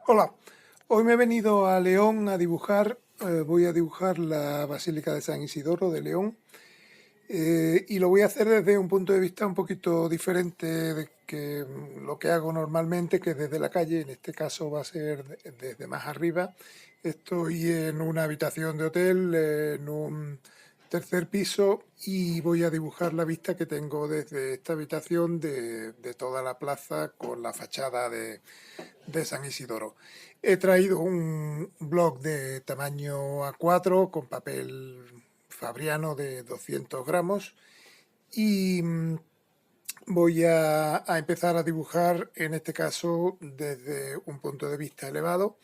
Hola, hoy me he venido a León a dibujar, voy a dibujar la Basílica de San Isidoro de León y lo voy a hacer desde un punto de vista un poquito diferente de que lo que hago normalmente, que es desde la calle. En este caso va a ser desde más arriba. Estoy en una habitación de hotel, en un tercer piso, y voy a dibujar la vista que tengo desde esta habitación de toda la plaza con la fachada de San Isidoro. He traído un blog de tamaño A4 con papel fabriano de 200 gramos y voy a empezar a dibujar, en este caso desde un punto de vista elevado.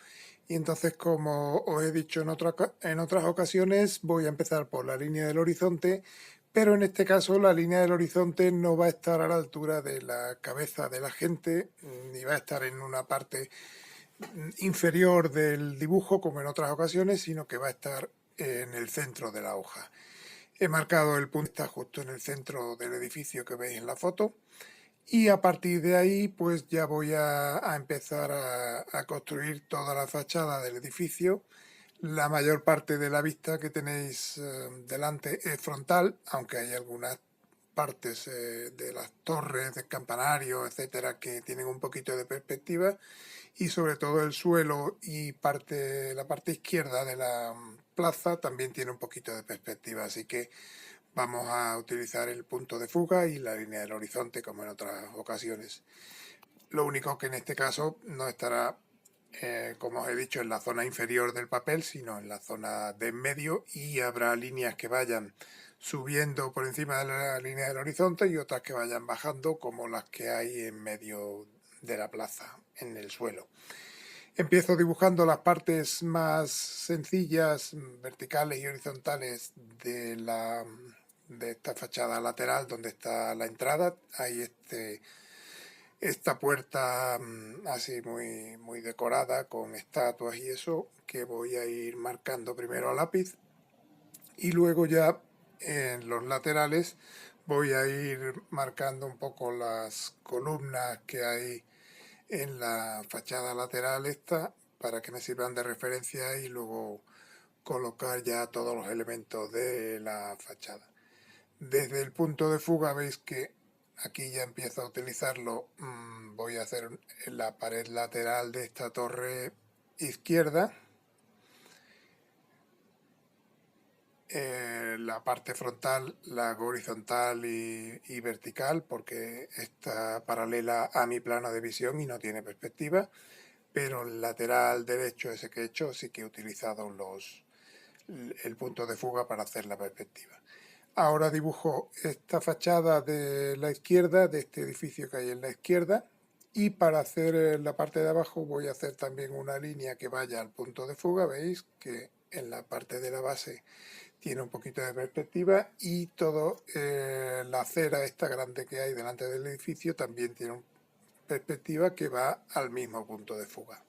Y entonces, como os he dicho en otras ocasiones, voy a empezar por la línea del horizonte, pero en este caso la línea del horizonte no va a estar a la altura de la cabeza de la gente, ni va a estar en una parte inferior del dibujo como en otras ocasiones, sino que va a estar en el centro de la hoja. He marcado el punto que está justo en el centro del edificio que veis en la foto, y a partir de ahí pues ya voy a empezar a construir toda la fachada del edificio. La mayor parte de la vista que tenéis delante es frontal, aunque hay algunas partes de las torres, del campanario, etcétera, que tienen un poquito de perspectiva, y sobre todo el suelo y la parte izquierda de la plaza también tiene un poquito de perspectiva, así que vamos a utilizar el punto de fuga y la línea del horizonte como en otras ocasiones. Lo único que en este caso no estará, como os he dicho, en la zona inferior del papel, sino en la zona de en medio, y habrá líneas que vayan subiendo por encima de la línea del horizonte y otras que vayan bajando, como las que hay en medio de la plaza, en el suelo. Empiezo dibujando las partes más sencillas, verticales y horizontales de esta fachada lateral donde está la entrada. Hay esta puerta así muy decorada con estatuas y eso, que voy a ir marcando primero a lápiz, y luego ya en los laterales voy a ir marcando un poco las columnas que hay en la fachada lateral esta, para que me sirvan de referencia, y luego colocar ya todos los elementos de la fachada. Desde el punto de fuga veis que aquí ya empiezo a utilizarlo. Voy a hacer en la pared lateral de esta torre izquierda, la parte frontal la hago horizontal y vertical porque está paralela a mi plano de visión y no tiene perspectiva, pero el lateral derecho, ese que he hecho, sí que he utilizado el punto de fuga para hacer la perspectiva. Ahora dibujo esta fachada de la izquierda, de este edificio que hay en la izquierda, y para hacer la parte de abajo voy a hacer también una línea que vaya al punto de fuga. Veis que en la parte de la base tiene un poquito de perspectiva, y todo la acera esta grande que hay delante del edificio también tiene una perspectiva que va al mismo punto de fuga.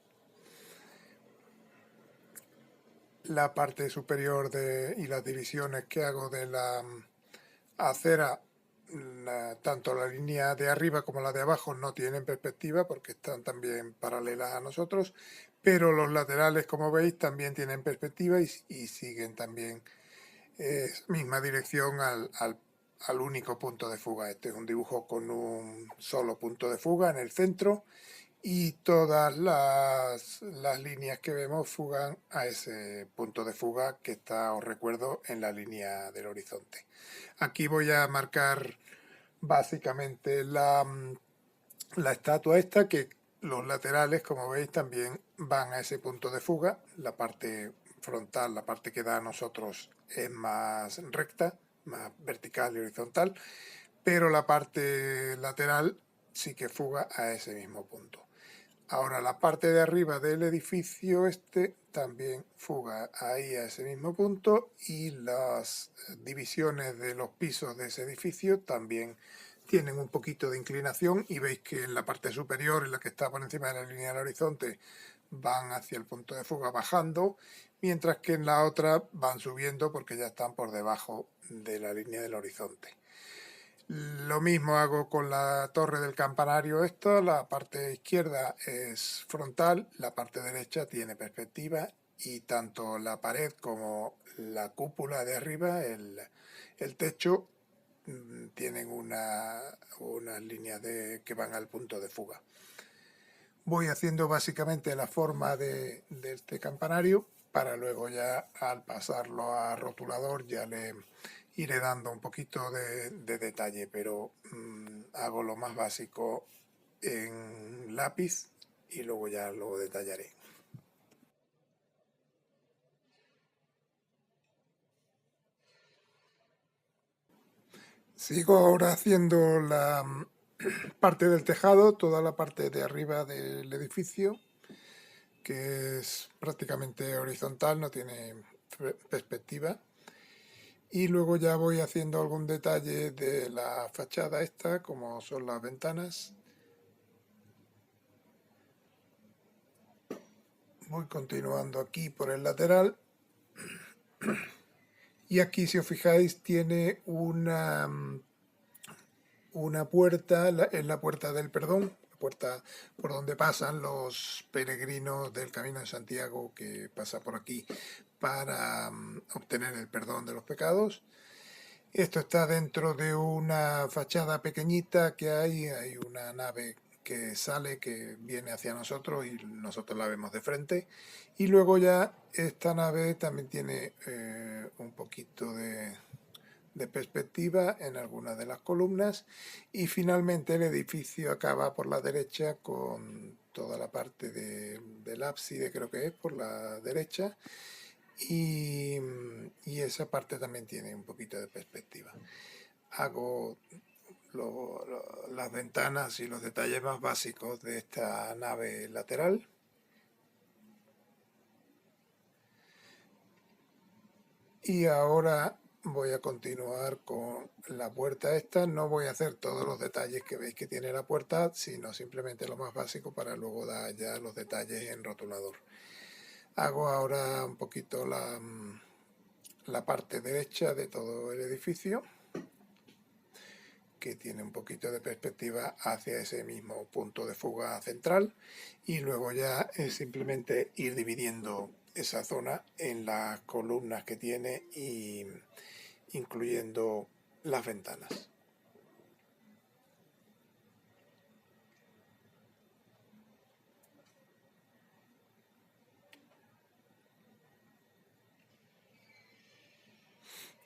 La parte superior y las divisiones que hago de la acera, tanto la línea de arriba como la de abajo no tienen perspectiva porque están también paralelas a nosotros, pero los laterales, como veis, también tienen perspectiva y siguen también misma dirección al único punto de fuga. Este es un dibujo con un solo punto de fuga en el centro, y todas las líneas que vemos fugan a ese punto de fuga que está, os recuerdo, en la línea del horizonte. Aquí voy a marcar básicamente la estatua esta, que los laterales, como veis, también van a ese punto de fuga. La parte frontal, la parte que da a nosotros, es más recta, más vertical y horizontal, pero la parte lateral sí que fuga a ese mismo punto. Ahora la parte de arriba del edificio este también fuga ahí a ese mismo punto, y las divisiones de los pisos de ese edificio también tienen un poquito de inclinación, y veis que en la parte superior, en la que está por encima de la línea del horizonte, van hacia el punto de fuga bajando, mientras que en la otra van subiendo porque ya están por debajo de la línea del horizonte. Lo mismo hago con la torre del campanario esta, la parte izquierda es frontal, la parte derecha tiene perspectiva y tanto la pared como la cúpula de arriba, el techo, tienen unas líneas que van al punto de fuga. Voy haciendo básicamente la forma de este campanario para luego ya al pasarlo a rotulador ya le iré dando un poquito de detalle, pero hago lo más básico en lápiz y luego ya lo detallaré. Sigo ahora haciendo la parte del tejado, toda la parte de arriba del edificio, que es prácticamente horizontal, no tiene perspectiva. Y luego ya voy haciendo algún detalle de la fachada esta, como son las ventanas. Voy continuando aquí por el lateral. Y aquí, si os fijáis, tiene una puerta, es la puerta del perdón, la puerta por donde pasan los peregrinos del Camino de Santiago, que pasa por aquí para obtener el perdón de los pecados. Esto está dentro de una fachada pequeñita que hay una nave que sale, que viene hacia nosotros y nosotros la vemos de frente. Y luego ya esta nave también tiene un poquito de perspectiva en algunas de las columnas y finalmente el edificio acaba por la derecha con toda la parte del ábside, creo que es por la derecha, y esa parte también tiene un poquito de perspectiva. Hago las ventanas y los detalles más básicos de esta nave lateral. Y ahora voy a continuar con la puerta esta. No voy a hacer todos los detalles que veis que tiene la puerta, sino simplemente lo más básico para luego dar ya los detalles en rotulador. Hago ahora un poquito la parte derecha de todo el edificio, que tiene un poquito de perspectiva hacia ese mismo punto de fuga central, y luego ya es simplemente ir dividiendo esa zona en las columnas que tiene y incluyendo las ventanas.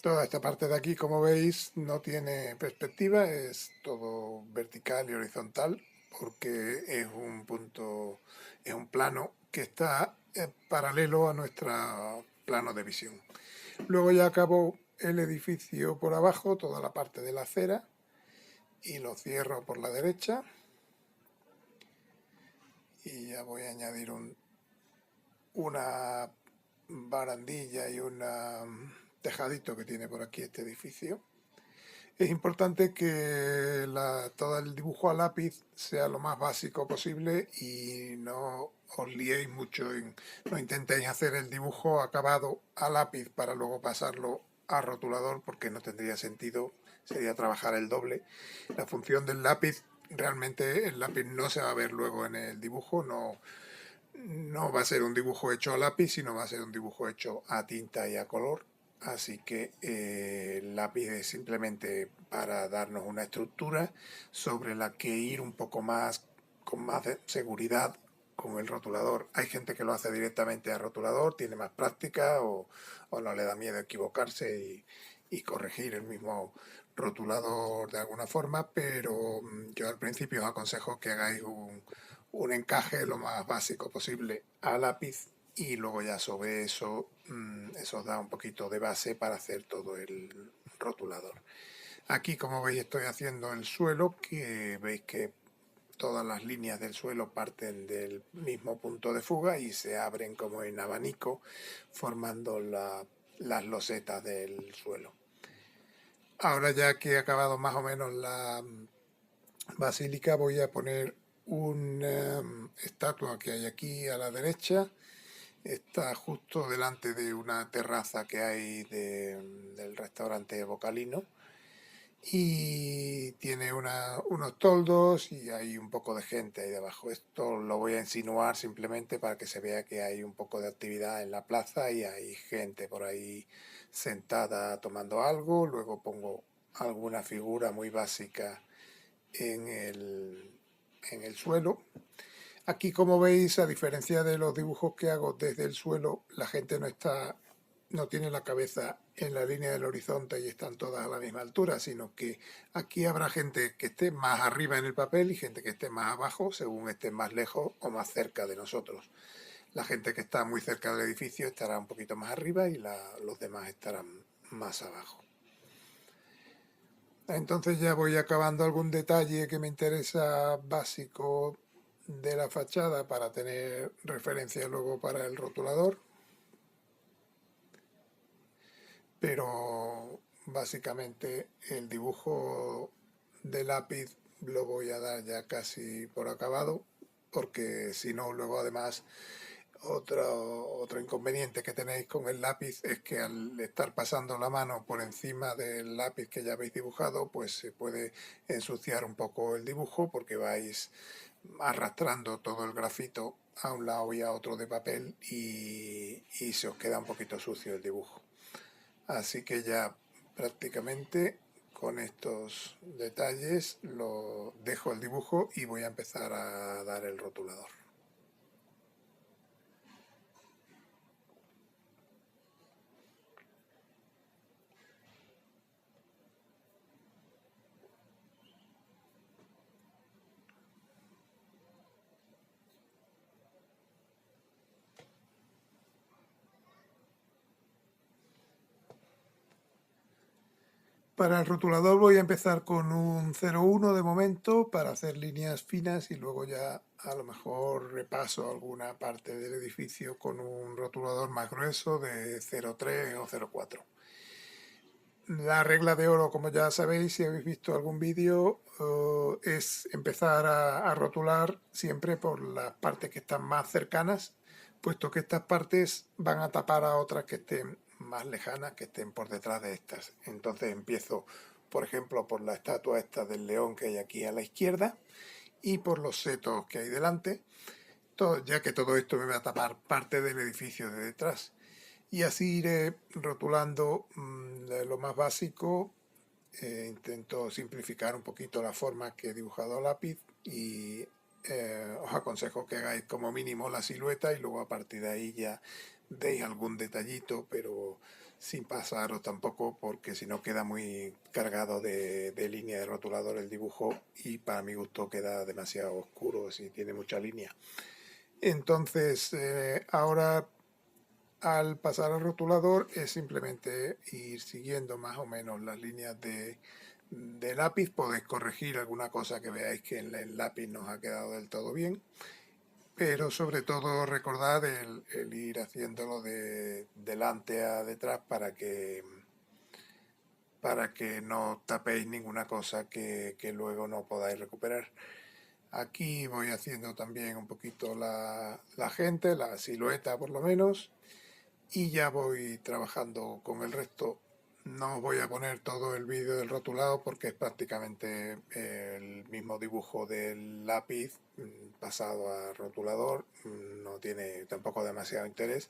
Toda esta parte de aquí, como veis, no tiene perspectiva, es todo vertical y horizontal, porque es un punto, es un plano que está paralelo a nuestro plano de visión. Luego ya acabo el edificio por abajo, toda la parte de la acera, y lo cierro por la derecha. Y ya voy a añadir una barandilla y un tejadito que tiene por aquí este edificio. Es importante que todo el dibujo a lápiz sea lo más básico posible y no os liéis mucho, no intentéis hacer el dibujo acabado a lápiz para luego pasarlo a rotulador, porque no tendría sentido, sería trabajar el doble. La función del lápiz, realmente el lápiz no se va a ver luego en el dibujo, no va a ser un dibujo hecho a lápiz, sino va a ser un dibujo hecho a tinta y a color. Así que el lápiz es simplemente para darnos una estructura sobre la que ir un poco más, con más seguridad con el rotulador. Hay gente que lo hace directamente a rotulador, tiene más práctica o no le da miedo equivocarse y corregir el mismo rotulador de alguna forma, pero yo al principio os aconsejo que hagáis un encaje lo más básico posible a lápiz y luego ya sobre eso, eso da un poquito de base para hacer todo el rotulador. Aquí, como veis, estoy haciendo el suelo, que veis que todas las líneas del suelo parten del mismo punto de fuga y se abren como en abanico, formando las losetas del suelo. Ahora ya que he acabado más o menos la basílica, voy a poner una estatua que hay aquí a la derecha. Está justo delante de una terraza que hay del restaurante Bocalino. y tiene unos toldos y hay un poco de gente ahí debajo. Esto lo voy a insinuar simplemente para que se vea que hay un poco de actividad en la plaza y hay gente por ahí sentada tomando algo. Luego pongo alguna figura muy básica en el suelo. Aquí, como veis, a diferencia de los dibujos que hago desde el suelo, la gente no tiene la cabeza en la línea del horizonte y están todas a la misma altura, sino que aquí habrá gente que esté más arriba en el papel y gente que esté más abajo, según esté más lejos o más cerca de nosotros. La gente que está muy cerca del edificio estará un poquito más arriba y los demás estarán más abajo. Entonces ya voy acabando algún detalle que me interesa básico de la fachada para tener referencia luego para el rotulador, pero básicamente el dibujo de lápiz lo voy a dar ya casi por acabado, porque si no luego además otro inconveniente que tenéis con el lápiz es que al estar pasando la mano por encima del lápiz que ya habéis dibujado, pues se puede ensuciar un poco el dibujo porque vais arrastrando todo el grafito a un lado y a otro de papel y se os queda un poquito sucio el dibujo. Así que ya prácticamente con estos detalles lo dejo el dibujo y voy a empezar a dar el rotulador. Para el rotulador voy a empezar con un 0,1 de momento para hacer líneas finas y luego ya a lo mejor repaso alguna parte del edificio con un rotulador más grueso de 0,3 o 0,4. La regla de oro, como ya sabéis, si habéis visto algún vídeo, es empezar a rotular siempre por las partes que están más cercanas, puesto que estas partes van a tapar a otras que estén más lejanas, que estén por detrás de estas. Entonces empiezo, por ejemplo, por la estatua esta del león que hay aquí a la izquierda y por los setos que hay delante, ya que todo esto me va a tapar parte del edificio de detrás. Y así iré rotulando lo más básico. Intento simplificar un poquito la forma que he dibujado a lápiz y os aconsejo que hagáis como mínimo la silueta y luego a partir de ahí ya deis algún detallito, pero sin pasaros tampoco porque si no queda muy cargado de línea de rotulador el dibujo y para mi gusto queda demasiado oscuro si tiene mucha línea. Entonces ahora al pasar al rotulador es simplemente ir siguiendo más o menos las líneas de lápiz. Podéis corregir alguna cosa que veáis que en el lápiz no os ha quedado del todo bien, pero sobre todo recordad el ir haciéndolo de delante a detrás para que no tapéis ninguna cosa que luego no podáis recuperar. Aquí voy haciendo también un poquito la gente, la silueta por lo menos, y ya voy trabajando con el resto. No os voy a poner todo el vídeo del rotulado porque es prácticamente el mismo dibujo del lápiz pasado a rotulador. No tiene tampoco demasiado interés.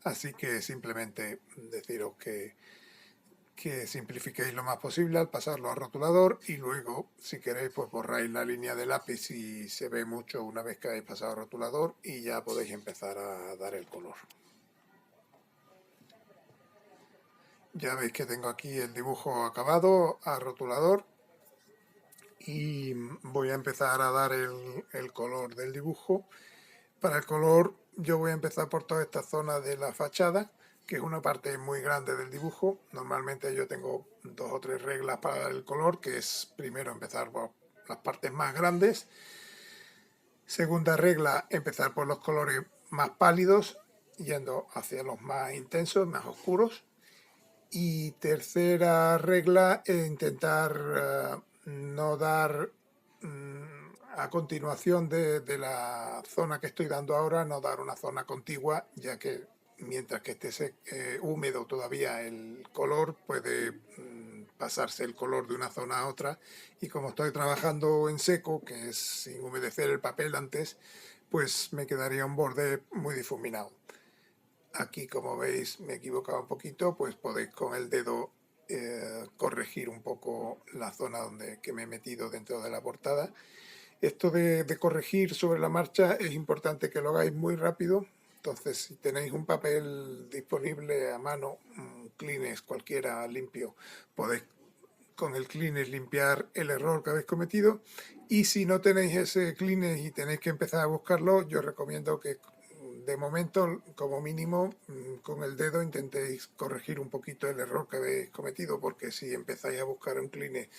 Así que simplemente deciros que simplifiquéis lo más posible al pasarlo a rotulador y luego, si queréis, pues borráis la línea de lápiz si se ve mucho una vez que habéis pasado a rotulador y ya podéis empezar a dar el color. Ya veis que tengo aquí el dibujo acabado a rotulador y voy a empezar a dar el color del dibujo. Para el color yo voy a empezar por toda esta zona de la fachada, que es una parte muy grande del dibujo. Normalmente yo tengo 2 o 3 reglas para el color, que es primero empezar por las partes más grandes. Segunda regla, empezar por los colores más pálidos, yendo hacia los más intensos, más oscuros. Y tercera regla, intentar no dar a continuación de la zona que estoy dando ahora, no dar una zona contigua, ya que mientras que esté húmedo todavía el color puede pasarse el color de una zona a otra, y como estoy trabajando en seco, que es sin humedecer el papel antes, pues me quedaría un borde muy difuminado. Aquí, como veis, me he equivocado un poquito, pues podéis con el dedo corregir un poco la zona que me he metido dentro de la portada. Esto de corregir sobre la marcha es importante que lo hagáis muy rápido. Entonces, si tenéis un papel disponible a mano, un Kleenex cualquiera limpio, podéis con el Kleenex limpiar el error que habéis cometido. Y si no tenéis ese Kleenex y tenéis que empezar a buscarlo, yo recomiendo que de momento, como mínimo, con el dedo intentéis corregir un poquito el error que habéis cometido, porque si empezáis a buscar un Kleenex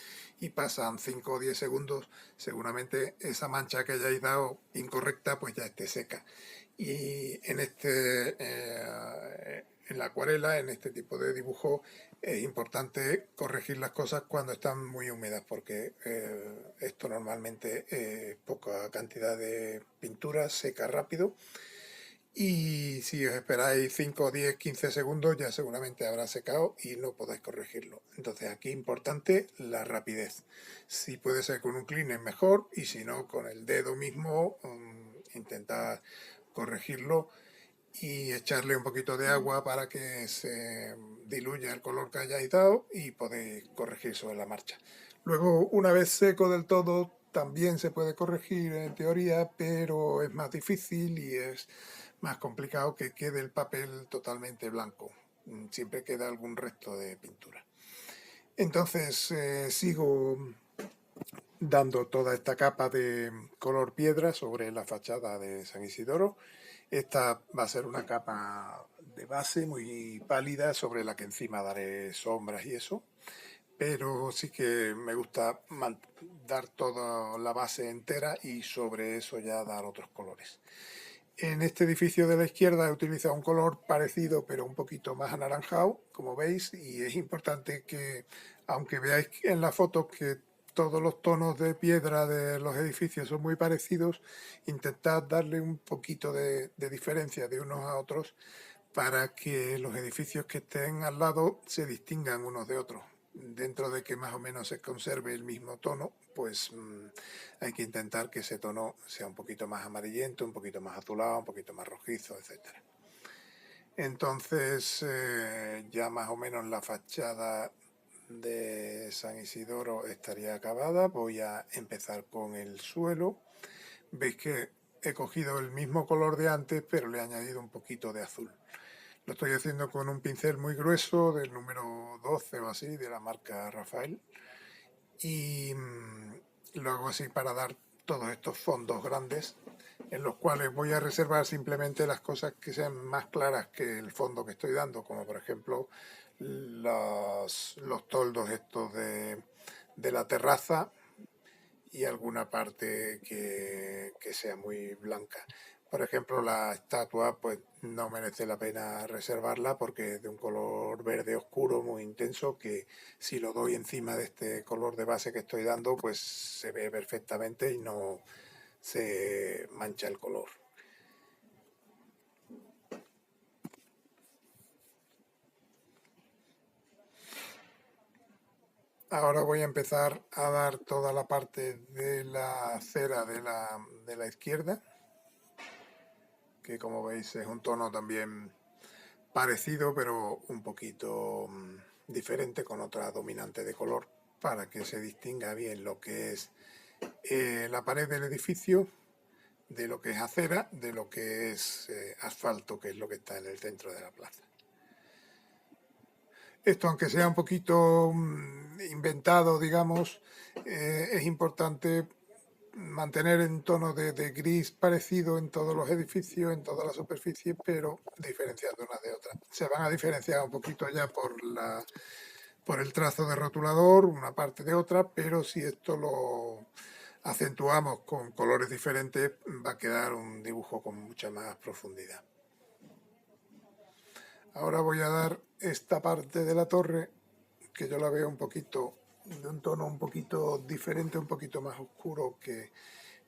y pasan 5 o 10 segundos, seguramente esa mancha que hayáis dado incorrecta pues ya esté seca. Y en la acuarela, en este tipo de dibujo, es importante corregir las cosas cuando están muy húmedas, porque esto normalmente poca cantidad de pintura, seca rápido, y si os esperáis 5, 10, 15 segundos ya seguramente habrá secado y no podéis corregirlo. Entonces aquí importante la rapidez. Si puede ser con un Kleenex mejor, y si no con el dedo mismo intentar corregirlo y echarle un poquito de agua para que se diluya el color que hayáis dado y podéis corregir sobre la marcha. Luego, una vez seco del todo, también se puede corregir en teoría, pero es más difícil y es más complicado que quede el papel totalmente blanco. Siempre queda algún resto de pintura. Entonces sigo dando toda esta capa de color piedra sobre la fachada de San Isidoro. Esta va a ser una capa de base muy pálida sobre la que encima daré sombras y eso, pero sí que me gusta dar toda la base entera y sobre eso ya dar otros colores. En este edificio de la izquierda he utilizado un color parecido pero un poquito más anaranjado, como veis, y es importante que, aunque veáis en la foto que todos los tonos de piedra de los edificios son muy parecidos, intentad darle un poquito de diferencia de unos a otros para que los edificios que estén al lado se distingan unos de otros. Dentro de que más o menos se conserve el mismo tono, pues hay que intentar que ese tono sea un poquito más amarillento, un poquito más azulado, un poquito más rojizo, etcétera. Entonces ya más o menos la fachada de San Isidoro estaría acabada. Voy a empezar con el suelo. Veis que he cogido el mismo color de antes, pero le he añadido un poquito de azul. Lo estoy haciendo con un pincel muy grueso del número 12 o así, de la marca Rafael. Y lo hago así para dar todos estos fondos grandes, en los cuales voy a reservar simplemente las cosas que sean más claras que el fondo que estoy dando, como por ejemplo los toldos estos de la terraza y alguna parte que sea muy blanca. Por ejemplo, la estatua pues no merece la pena reservarla porque es de un color verde oscuro muy intenso, que si lo doy encima de este color de base que estoy dando pues se ve perfectamente y no se mancha el color. Ahora voy a empezar a dar toda la parte de la cera de la izquierda, que como veis es un tono también parecido, pero un poquito diferente, con otra dominante de color, para que se distinga bien lo que es la pared del edificio, de lo que es acera, de lo que es asfalto, que es lo que está en el centro de la plaza. Esto, aunque sea un poquito inventado, digamos, es importante mantener en tono de gris parecido en todos los edificios, en todas las superficies, pero diferenciando unas de otras. Se van a diferenciar un poquito ya por el trazo de rotulador, una parte de otra, pero si esto lo acentuamos con colores diferentes, va a quedar un dibujo con mucha más profundidad. Ahora voy a dar esta parte de la torre, que yo la veo un poquito de un tono un poquito diferente, un poquito más oscuro que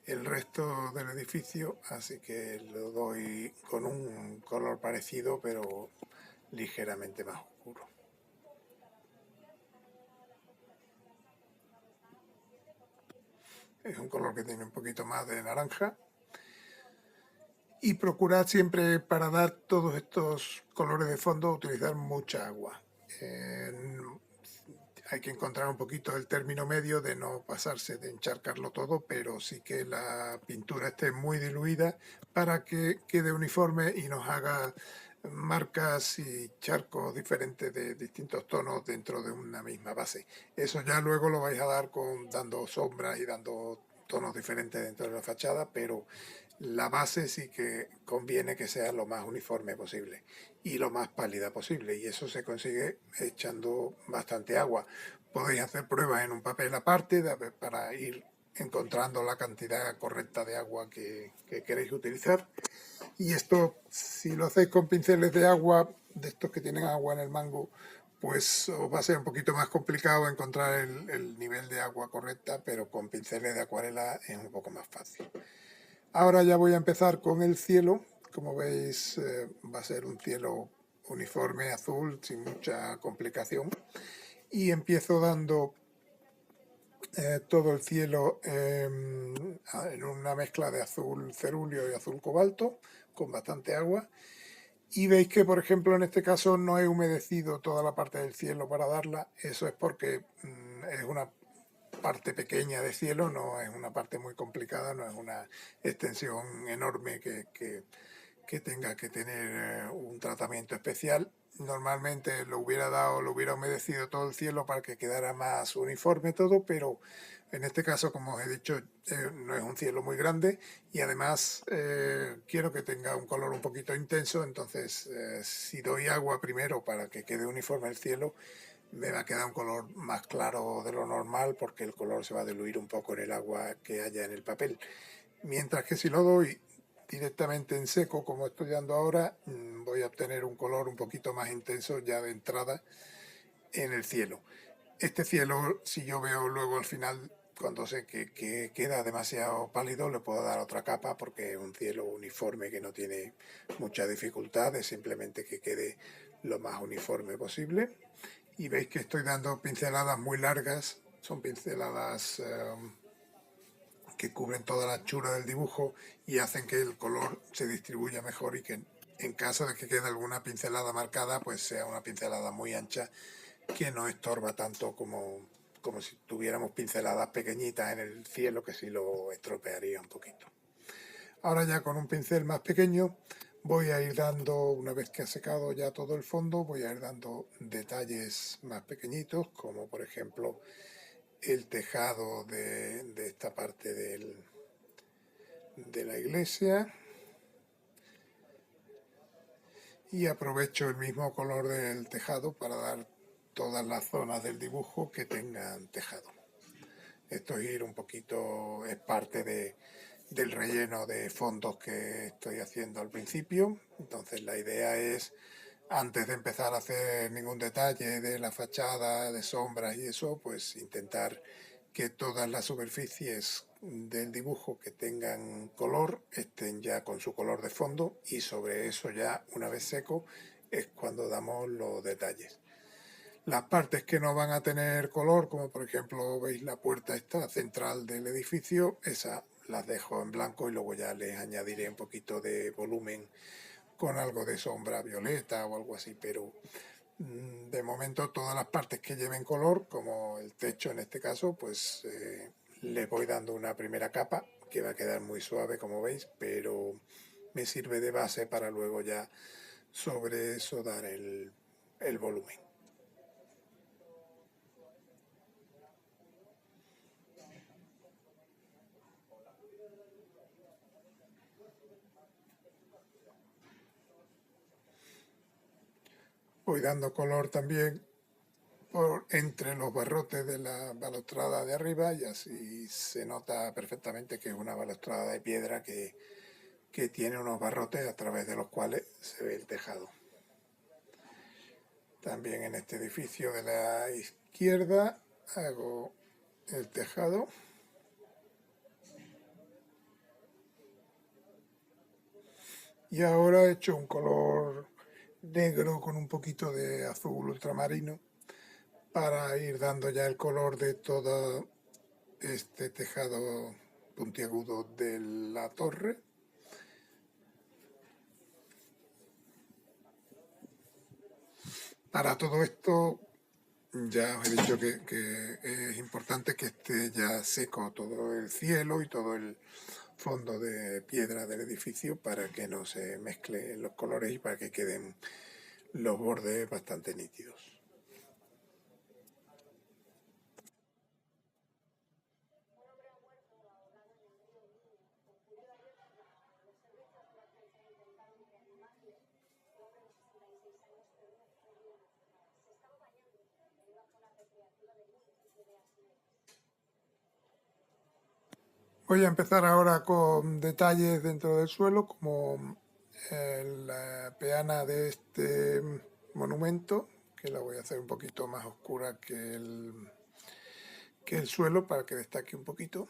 el resto del edificio, así que lo doy con un color parecido pero ligeramente más oscuro. es un color que tiene un poquito más de naranja. Y procurad siempre, para dar todos estos colores de fondo, utilizar mucha agua. Hay que encontrar un poquito el término medio de no pasarse de encharcarlo todo, pero sí que la pintura esté muy diluida para que quede uniforme y nos haga marcas y charcos diferentes de distintos tonos dentro de una misma base. Eso ya luego lo vais a dar dando sombras y dando tonos diferentes dentro de la fachada, pero la base sí que conviene que sea lo más uniforme posible y lo más pálida posible, y eso se consigue echando bastante agua. Podéis hacer pruebas en un papel aparte para ir encontrando la cantidad correcta de agua que queréis utilizar. Y esto, si lo hacéis con pinceles de agua, de estos que tienen agua en el mango, pues os va a ser un poquito más complicado encontrar el nivel de agua correcta, pero con pinceles de acuarela es un poco más fácil. Ahora ya voy a empezar con el cielo. Como veis, va a ser un cielo uniforme, azul, sin mucha complicación. Y empiezo dando todo el cielo en una mezcla de azul cerúleo y azul cobalto, con bastante agua. Y veis que, por ejemplo, en este caso no he humedecido toda la parte del cielo para darla. Eso es porque es una parte pequeña de cielo, no es una parte muy complicada, no es una extensión enorme que tenga que tener un tratamiento especial. Normalmente lo hubiera humedecido todo el cielo para que quedara más uniforme todo, pero en este caso, como os he dicho, no es un cielo muy grande y además quiero que tenga un color un poquito intenso, entonces si doy agua primero para que quede uniforme el cielo, me va a quedar un color más claro de lo normal porque el color se va a diluir un poco en el agua que haya en el papel. Mientras que si lo doy directamente en seco, como estoy dando ahora, voy a obtener un color un poquito más intenso ya de entrada en el cielo. Este cielo, si yo veo luego al final, cuando sé que queda demasiado pálido, le puedo dar otra capa porque es un cielo uniforme que no tiene mucha dificultad, es simplemente que quede lo más uniforme posible. Y veis que estoy dando pinceladas muy largas, son pinceladas que cubren toda la anchura del dibujo y hacen que el color se distribuya mejor y que en caso de que quede alguna pincelada marcada, pues sea una pincelada muy ancha que no estorba tanto como si tuviéramos pinceladas pequeñitas en el cielo, que sí lo estropearía un poquito. Ahora ya con un pincel más pequeño voy a ir dando, una vez que ha secado ya todo el fondo, voy a ir dando detalles más pequeñitos, como por ejemplo el tejado de esta parte de la iglesia, y aprovecho el mismo color del tejado para dar todas las zonas del dibujo que tengan tejado. Esto es ir un poquito, es parte del relleno de fondos que estoy haciendo al principio. Entonces la idea es, antes de empezar a hacer ningún detalle de la fachada, de sombras y eso, pues intentar que todas las superficies del dibujo que tengan color estén ya con su color de fondo, y sobre eso ya, una vez seco, es cuando damos los detalles. Las partes que no van a tener color, como por ejemplo veis la puerta esta central del edificio, esas las dejo en blanco y luego ya les añadiré un poquito de volumen con algo de sombra violeta o algo así, pero de momento todas las partes que lleven color, como el techo en este caso, pues les voy dando una primera capa que va a quedar muy suave, como veis, pero me sirve de base para luego ya sobre eso dar el volumen. Voy dando color también por entre los barrotes de la balaustrada de arriba, y así se nota perfectamente que es una balaustrada de piedra que tiene unos barrotes a través de los cuales se ve el tejado. También en este edificio de la izquierda hago el tejado. Y ahora he hecho un color negro con un poquito de azul ultramarino para ir dando ya el color de este tejado puntiagudo de la torre. Para todo esto, ya os he dicho que es importante que esté ya seco todo el cielo y todo el fondo de piedra del edificio para que no se mezclen los colores y para que queden los bordes bastante nítidos. Voy a empezar ahora con detalles dentro del suelo, como la peana de este monumento, que la voy a hacer un poquito más oscura que el suelo para que destaque un poquito.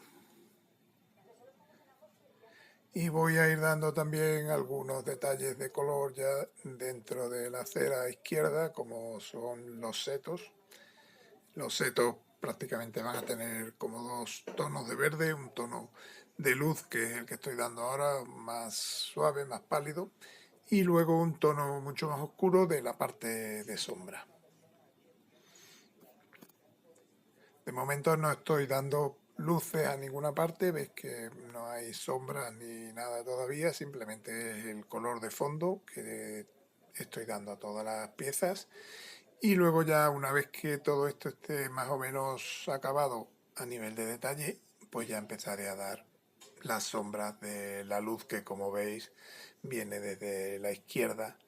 Y voy a ir dando también algunos detalles de color ya dentro de la acera izquierda, como son los setos. Los setos prácticamente van a tener como dos tonos de verde, un tono de luz que es el que estoy dando ahora, más suave, más pálido, y luego un tono mucho más oscuro de la parte de sombra. De momento no estoy dando luces a ninguna parte, veis que no hay sombras ni nada todavía, simplemente es el color de fondo que estoy dando a todas las piezas. Y luego ya una vez que todo esto esté más o menos acabado a nivel de detalle, pues ya empezaré a dar las sombras de la luz que, como veis, viene desde la izquierda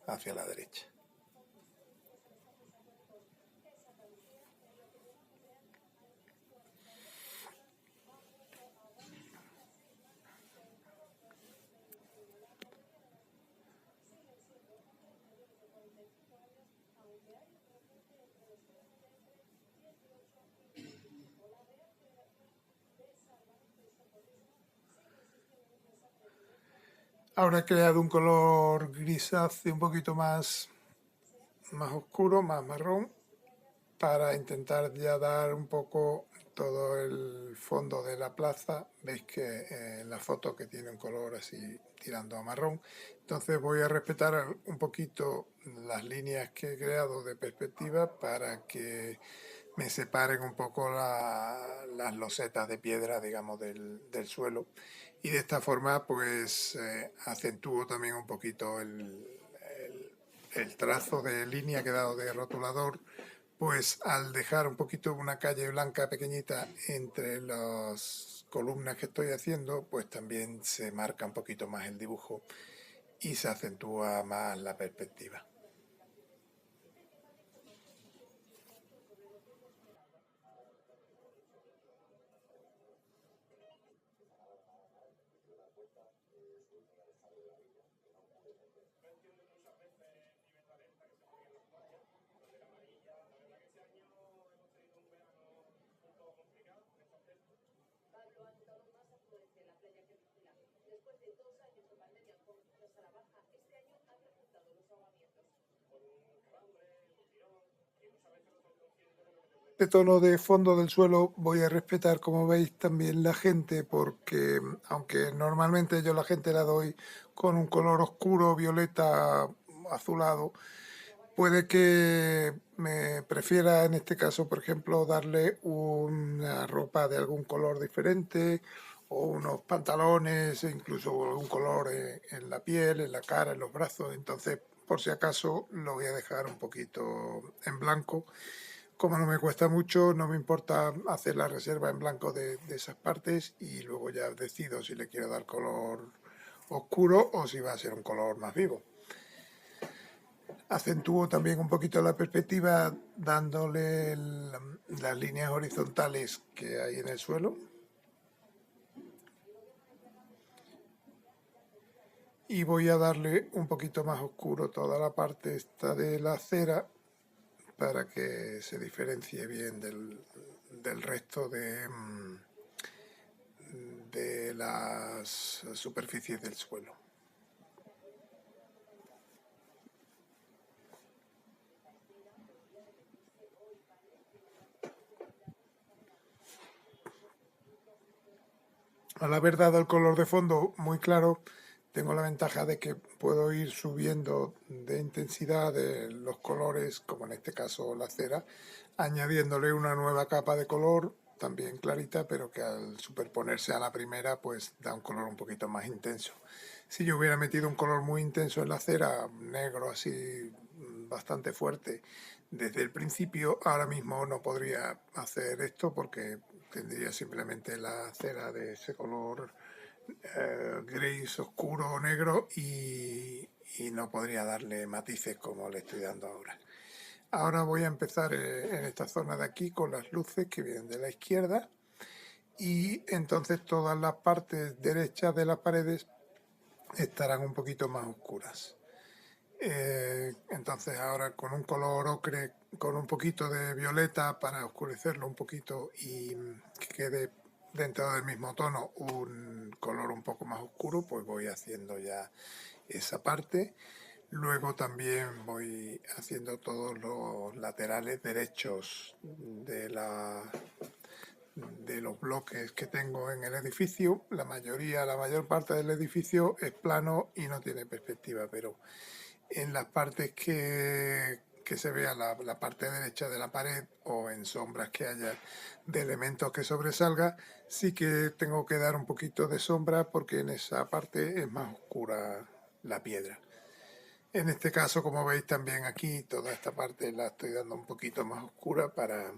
hacia la derecha. Ahora he creado un color grisáceo un poquito más oscuro, más marrón, para intentar ya dar un poco todo el fondo de la plaza. Veis que en la foto que tiene un color así tirando a marrón. Entonces voy a respetar un poquito las líneas que he creado de perspectiva para que me separen un poco las losetas de piedra, digamos, del suelo. Y de esta forma pues acentúo también un poquito el trazo de línea que he dado de rotulador, pues al dejar un poquito una calle blanca pequeñita entre las columnas que estoy haciendo, pues también se marca un poquito más el dibujo y se acentúa más la perspectiva. Este tono de fondo del suelo voy a respetar, como veis, también la gente, porque aunque normalmente yo a la gente la doy con un color oscuro, violeta, azulado, puede que me prefiera en este caso, por ejemplo, darle una ropa de algún color diferente o unos pantalones, e incluso algún color en la piel, en la cara, en los brazos. Entonces, por si acaso, lo voy a dejar un poquito en blanco. Como no me cuesta mucho, no me importa hacer la reserva en blanco de esas partes y luego ya decido si le quiero dar color oscuro o si va a ser un color más vivo. Acentúo también un poquito la perspectiva dándole las líneas horizontales que hay en el suelo. Y voy a darle un poquito más oscuro toda la parte esta de la acera para que se diferencie bien del resto de las superficies del suelo. Al haber dado el color de fondo muy claro, tengo la ventaja de que puedo ir subiendo de intensidad de los colores, como en este caso la cera, añadiéndole una nueva capa de color, también clarita, pero que al superponerse a la primera, pues da un color un poquito más intenso. Si yo hubiera metido un color muy intenso en la cera, negro así bastante fuerte, desde el principio, ahora mismo no podría hacer esto porque tendría simplemente la cera de ese color gris oscuro o negro y no podría darle matices como le estoy dando ahora. Ahora voy a empezar en esta zona de aquí con las luces que vienen de la izquierda y entonces todas las partes derechas de las paredes estarán un poquito más oscuras. Entonces ahora con un color ocre, con un poquito de violeta para oscurecerlo un poquito y que quede dentro del mismo tono un color un poco más oscuro, pues voy haciendo ya esa parte. Luego también voy haciendo todos los laterales derechos de los bloques que tengo en el edificio. La mayor parte del edificio es plano y no tiene perspectiva, pero en las partes que se vea la parte derecha de la pared o en sombras que haya de elementos que sobresalga, sí que tengo que dar un poquito de sombra porque en esa parte es más oscura la piedra. En este caso, como veis también aquí, toda esta parte la estoy dando un poquito más oscura para,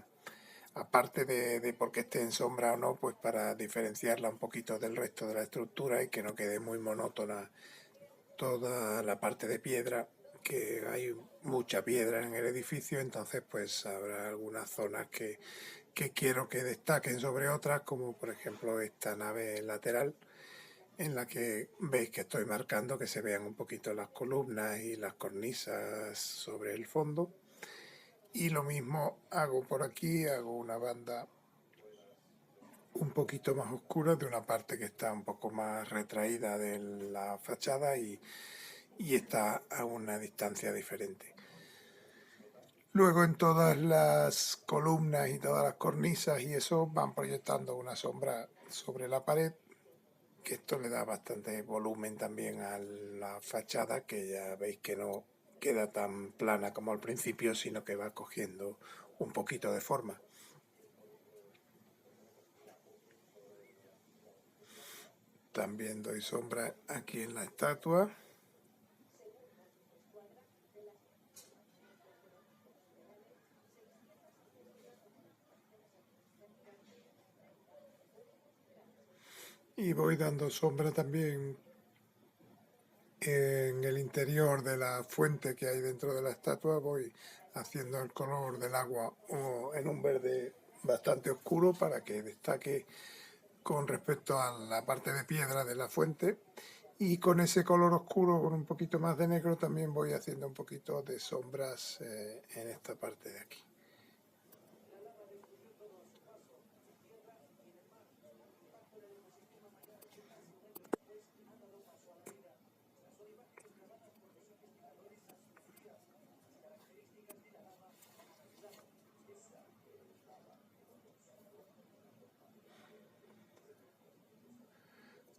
aparte de porque esté en sombra o no, pues para diferenciarla un poquito del resto de la estructura y que no quede muy monótona toda la parte de piedra, que hay mucha piedra en el edificio, entonces pues habrá algunas zonas que quiero que destaquen sobre otras, como por ejemplo esta nave lateral, en la que veis que estoy marcando que se vean un poquito las columnas y las cornisas sobre el fondo. Y lo mismo hago por aquí, hago una banda un poquito más oscura de una parte que está un poco más retraída de la fachada y está a una distancia diferente. Luego en todas las columnas y todas las cornisas y eso van proyectando una sombra sobre la pared, que esto le da bastante volumen también a la fachada, que ya veis que no queda tan plana como al principio, sino que va cogiendo un poquito de forma. También doy sombra aquí en la estatua. Y voy dando sombra también en el interior de la fuente que hay dentro de la estatua. Voy haciendo el color del agua en un verde bastante oscuro para que destaque con respecto a la parte de piedra de la fuente. Y con ese color oscuro, con un poquito más de negro, también voy haciendo un poquito de sombras en esta parte de aquí.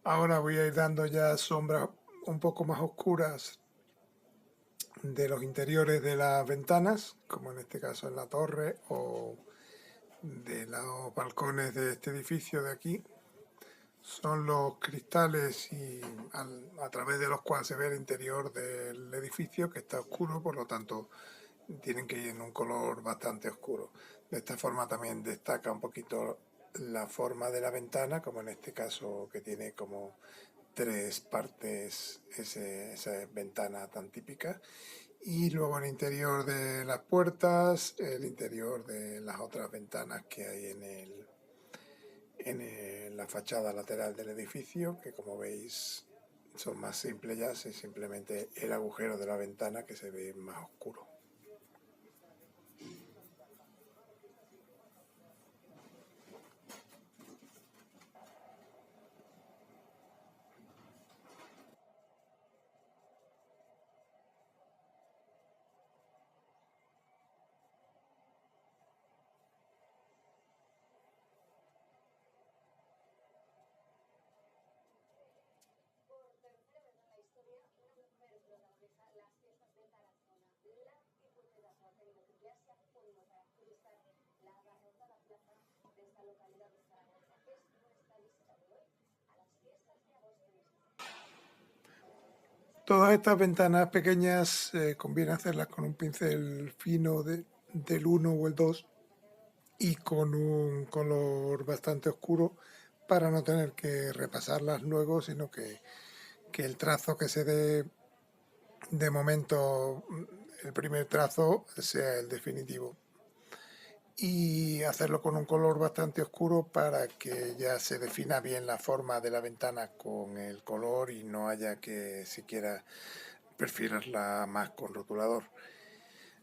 Ahora voy a ir dando ya sombras un poco más oscuras de los interiores de las ventanas, como en este caso en la torre o de los balcones de este edificio de aquí. Son los cristales y a través de los cuales se ve el interior del edificio, que está oscuro, por lo tanto tienen que ir en un color bastante oscuro. De esta forma también destaca un poquito la forma de la ventana, como en este caso que tiene como tres partes esa ventana tan típica. Y luego el interior de las puertas, el interior de las otras ventanas que hay la fachada lateral del edificio, que como veis son más simples ya, es simplemente el agujero de la ventana que se ve más oscuro. Todas estas ventanas pequeñas conviene hacerlas con un pincel fino del 1 o el 2 y con un color bastante oscuro para no tener que repasarlas luego, sino que el trazo que se dé de momento, el primer trazo, sea el definitivo. Y hacerlo con un color bastante oscuro para que ya se defina bien la forma de la ventana con el color y no haya que siquiera perfilarla más con rotulador.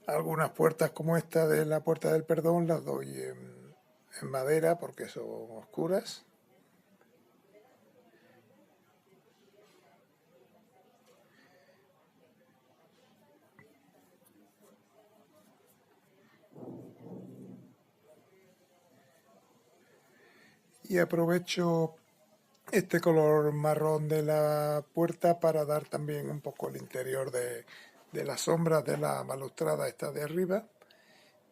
Algunas puertas como esta de la Puerta del Perdón las doy en madera porque son oscuras. Y aprovecho este color marrón de la puerta para dar también un poco el interior de las sombras de la balustrada esta de arriba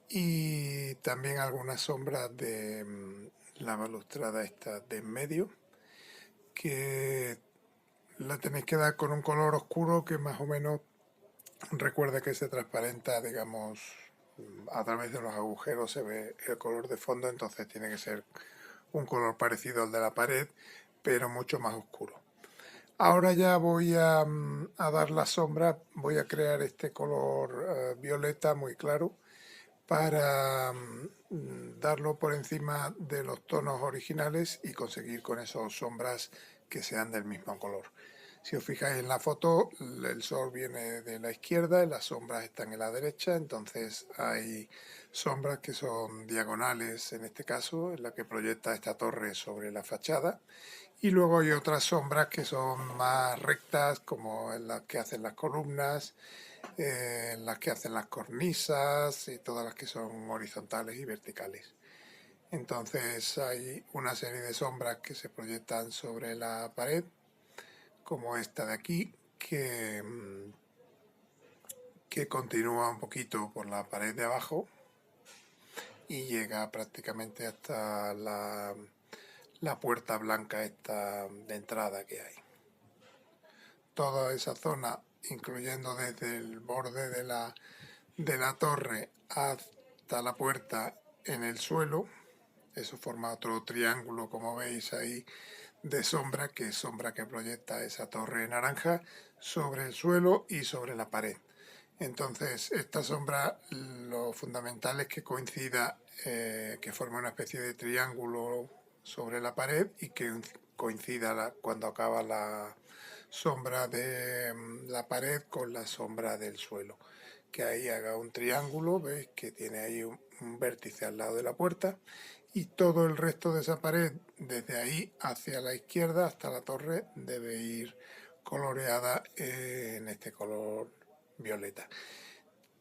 y también algunas sombras de la balustrada esta de en medio, que la tenéis que dar con un color oscuro que más o menos recuerde que se transparenta, digamos, a través de los agujeros se ve el color de fondo, entonces tiene que ser un color parecido al de la pared, pero mucho más oscuro. Ahora ya voy a dar la sombra, voy a crear este color violeta muy claro para darlo por encima de los tonos originales y conseguir con esos sombras que sean del mismo color. Si os fijáis en la foto, el sol viene de la izquierda y las sombras están en la derecha, entonces hay sombras que son diagonales, en este caso, en la que proyecta esta torre sobre la fachada, y luego hay otras sombras que son más rectas, como en las que hacen las columnas, las que hacen las cornisas y todas las que son horizontales y verticales. Entonces hay una serie de sombras que se proyectan sobre la pared, como esta de aquí, que continúa un poquito por la pared de abajo y llega prácticamente hasta la puerta blanca esta de entrada que hay. Toda esa zona, incluyendo desde el borde de la torre hasta la puerta en el suelo, eso forma otro triángulo, como veis ahí, de sombra, que es sombra que proyecta esa torre naranja sobre el suelo y sobre la pared. Entonces, esta sombra, lo fundamental es que coincida, que forme una especie de triángulo sobre la pared y que coincida cuando acaba la sombra de la pared con la sombra del suelo. Que ahí haga un triángulo, veis que tiene ahí un vértice al lado de la puerta y todo el resto de esa pared, desde ahí hacia la izquierda hasta la torre, debe ir coloreada en este color violeta.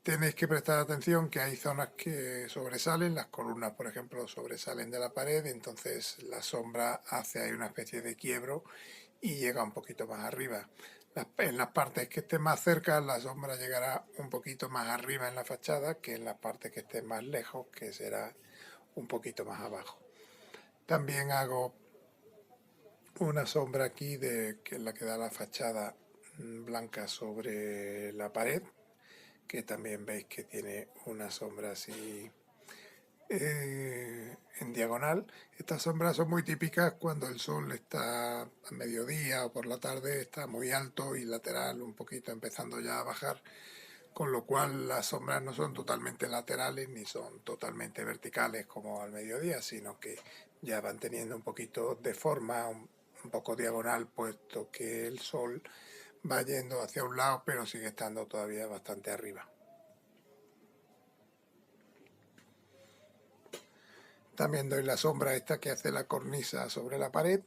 Tenéis que prestar atención que hay zonas que sobresalen, las columnas por ejemplo sobresalen de la pared, entonces la sombra hace ahí una especie de quiebro y llega un poquito más arriba. En las partes que estén más cerca la sombra llegará un poquito más arriba en la fachada que en las partes que estén más lejos, que será un poquito más abajo. También hago una sombra aquí que es la que da la fachada blanca sobre la pared, que también veis que tiene una sombra así en diagonal. Estas sombras son muy típicas cuando el sol está a mediodía o por la tarde, está muy alto y lateral, un poquito empezando ya a bajar, con lo cual las sombras no son totalmente laterales ni son totalmente verticales como al mediodía, sino que ya van teniendo un poquito de forma, un poco diagonal, puesto que el sol va yendo hacia un lado, pero sigue estando todavía bastante arriba. También doy la sombra esta que hace la cornisa sobre la pared.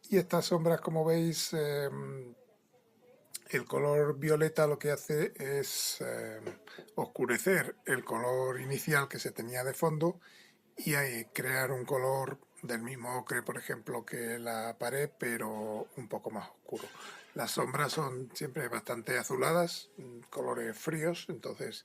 Y estas sombras, como veis, el color violeta lo que hace es oscurecer el color inicial que se tenía de fondo y ahí crear un color del mismo ocre, por ejemplo, que la pared, pero un poco más oscuro. Las sombras son siempre bastante azuladas, colores fríos, entonces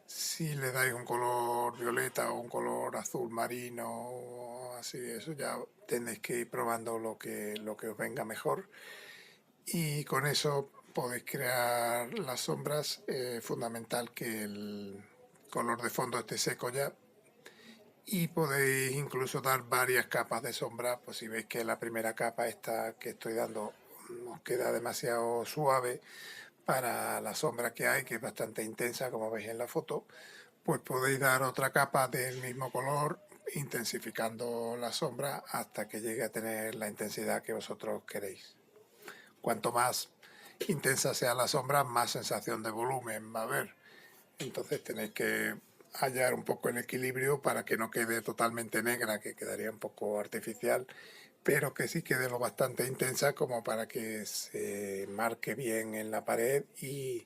si le dais un color violeta o un color azul marino o así, eso ya tenéis que ir probando lo que os venga mejor. Y con eso podéis crear las sombras. Fundamental que el color de fondo esté seco ya. Y podéis incluso dar varias capas de sombra, pues si veis que la primera capa esta que estoy dando nos queda demasiado suave para la sombra que hay, que es bastante intensa como veis en la foto, pues podéis dar otra capa del mismo color, intensificando la sombra hasta que llegue a tener la intensidad que vosotros queréis. Cuanto más intensa sea la sombra, más sensación de volumen va a haber. Entonces tenéis que hallar un poco el equilibrio para que no quede totalmente negra, que quedaría un poco artificial, pero que sí quede lo bastante intensa como para que se marque bien en la pared y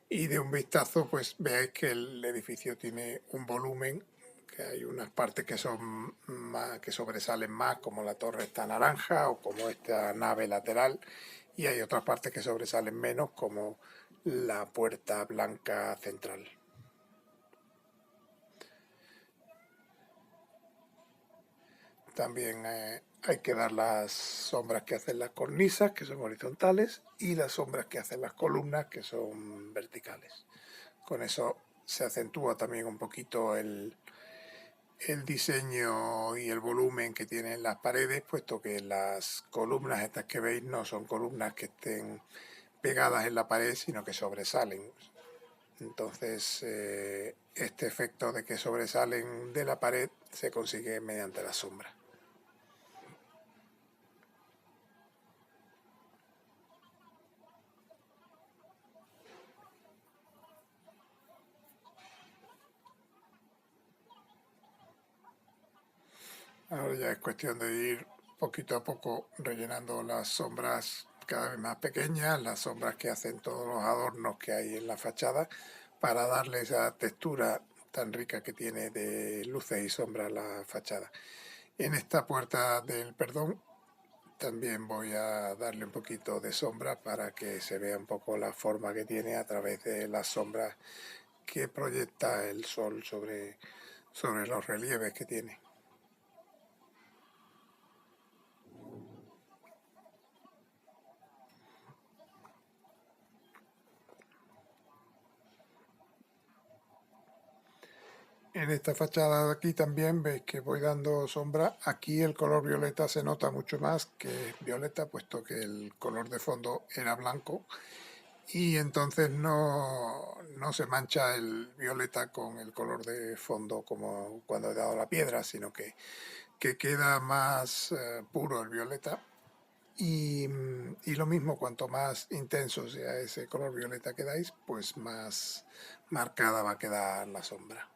de un vistazo pues veáis que el edificio tiene un volumen, que hay unas partes que son más, que sobresalen más, como la torre esta naranja o como esta nave lateral, y hay otras partes que sobresalen menos, como la puerta blanca central. También hay que dar las sombras que hacen las cornisas, que son horizontales, y las sombras que hacen las columnas, que son verticales. Con eso se acentúa también un poquito el diseño y el volumen que tienen las paredes, puesto que las columnas estas que veis no son columnas que estén pegadas en la pared, sino que sobresalen. Entonces, este efecto de que sobresalen de la pared se consigue mediante la sombra. Ahora ya es cuestión de ir poquito a poco rellenando las sombras cada vez más pequeñas, las sombras que hacen todos los adornos que hay en la fachada, para darle esa textura tan rica que tiene de luces y sombras la fachada. En esta puerta del perdón también voy a darle un poquito de sombra para que se vea un poco la forma que tiene a través de las sombras que proyecta el sol sobre los relieves que tiene. En esta fachada de aquí también veis que voy dando sombra. Aquí el color violeta se nota mucho más que es violeta, puesto que el color de fondo era blanco y entonces no se mancha el violeta con el color de fondo como cuando he dado la piedra, sino que queda más puro el violeta. Y lo mismo, cuanto más intenso sea ese color violeta que dais, pues más marcada va a quedar la sombra.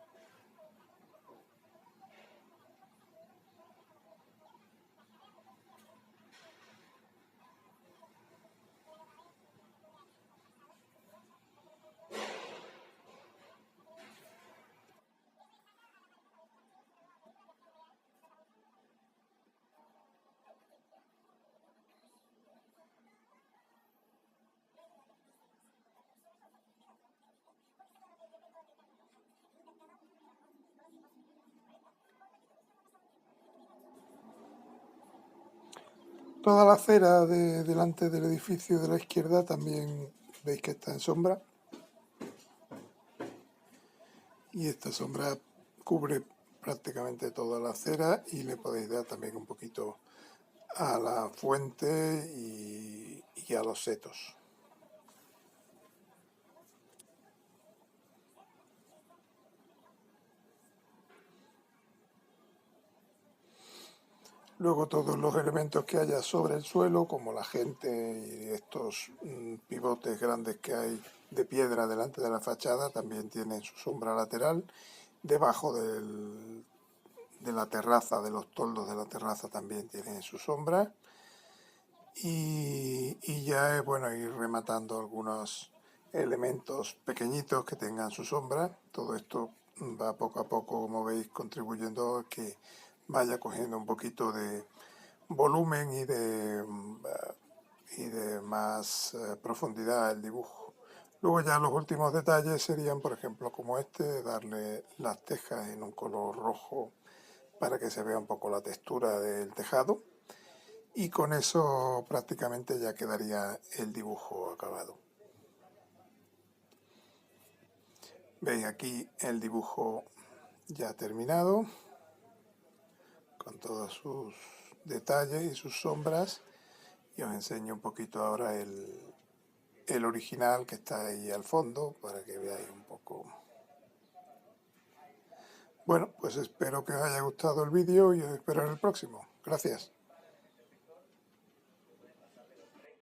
Toda la acera delante del edificio de la izquierda también veis que está en sombra. Y esta sombra cubre prácticamente toda la acera y le podéis dar también un poquito a la fuente y a los setos. Luego todos los elementos que haya sobre el suelo, como la gente y estos pivotes grandes que hay de piedra delante de la fachada, también tienen su sombra lateral. Debajo de la terraza, de los toldos de la terraza también tienen su sombra. Y ya es bueno ir rematando algunos elementos pequeñitos que tengan su sombra. Todo esto va poco a poco, como veis, contribuyendo a que vaya cogiendo un poquito de volumen y de más profundidad el dibujo. Luego ya los últimos detalles serían, por ejemplo, como este, darle las tejas en un color rojo para que se vea un poco la textura del tejado, y con eso prácticamente ya quedaría el dibujo acabado. Veis aquí el dibujo ya terminado, con todos sus detalles y sus sombras, y os enseño un poquito ahora el original que está ahí al fondo para que veáis un poco. Bueno, pues espero que os haya gustado el vídeo y os espero en el próximo. Gracias.